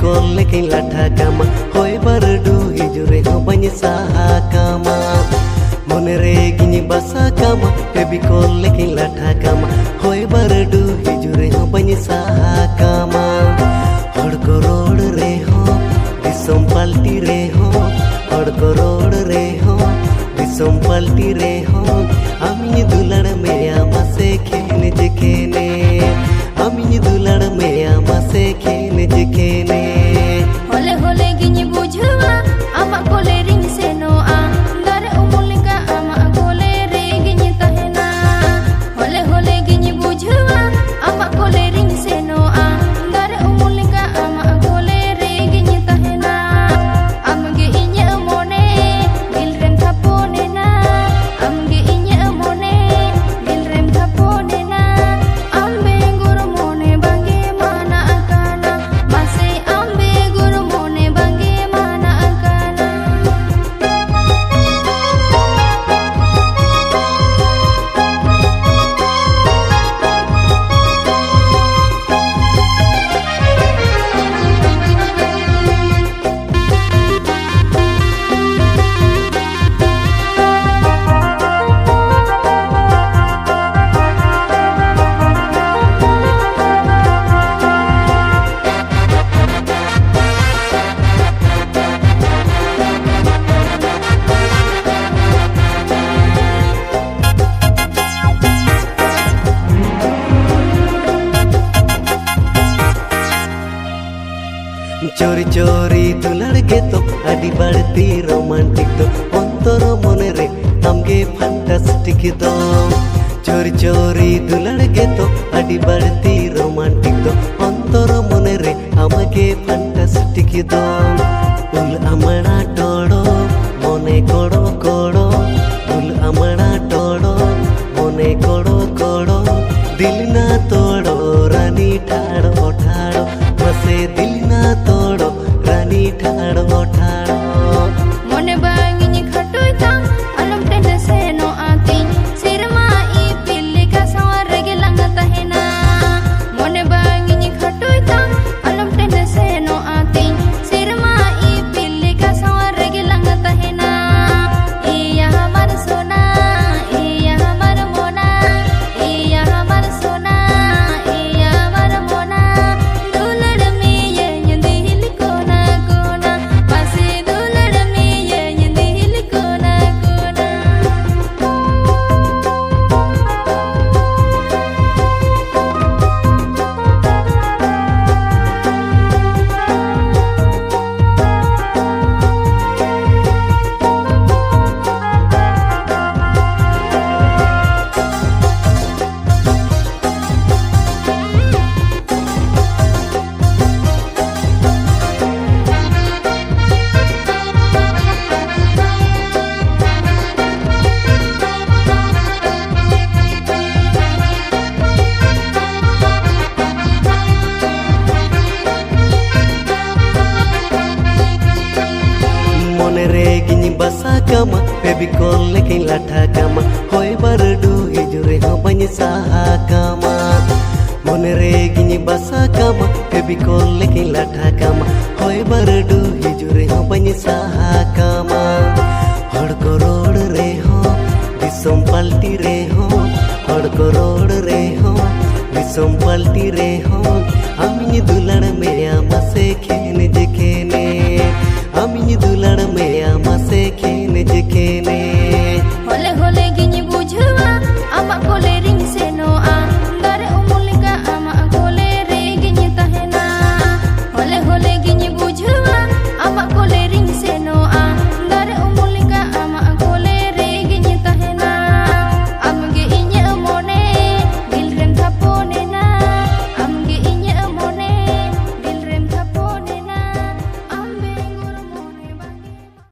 फेबिकॉल लेकिन लाठा कामा होय बारडू हिजुरे हो बनी साहा कामा मोने रे गिनी बसा कामा फेबिकॉल लेकिन लाठा कामा होय बारडू हिजुरे हो बनी साहा कामा हड़ को रोड रे हो दिसम पाल्टी रे हो हड़ को रोड रे हो दिसम पाल्टी रे हो आमी दुलाड़ में आमा से खेने जखेने आमी दुलाड़ में आमा से खेने जखेने होले होले गिनी बुझवा आमा कोले रिंग से नो आ दारे उमुलिका आमा कोले रे गिनी तहना होले होले गिनी बुझवा आमा कोले रिंग से नो आ दारे उमुलिका आमा कोले रे गिनी तहना amge inya mone gilrem thapone na amge inya mone gilrem thapone na ambe guru mone bange mana akana mase ambe guru mone bange mana akana चोरी चोरी दुलाड़ के तो अड़ी बढ़ती रोमांटिक तो अंतर मोने रे हमगे फैंटास्टिक तो चोरी चोरी दुलाड़ के तो अड़ी बढ़ती रोमांटिक तो अंतर मोने रे हमगे फैंटास्टिक तो उल अमड़ा टोड़ो मोने कोड़ो कोड़ो उल अमड़ा टोड़ो मोने कोड़ो कोड़ो दिल ना तोड़ो रानी ठाड़ो ठाड़ो मसे दिल ना तोड़ो रानी ठाड़ो ठाड़ो mone bangi khatoy ta alam tende se no ati sirma I pille ka sawar ge langa tahena mone bangi khatoy ta alam tende se no ati sirma I pille ka sawar ge langa tahena iya hamar sona iya hamar mona iya hamar sona iya hamar mona dulad me ye dil kona kona mase dulad me ye dil kona kona मोने रे गिनी बसा कामा फेबिकॉल लेकिन लाठा कामा होय बारडू हिजुरे हो बनी साहा कामा मोने रे गिनी बसा कामा फेबिकॉल लेकिन लाठा कामा होय बारडू हिजुरे हो बनी साहा कामा हड़ को रोड रे हो दिसम पाल्टी रे हो हड़ को रोड रे हो दिसम पाल्टी रे हो आमी दुलाड़ में आमा से खेने जखेने आमी दुलाड़ में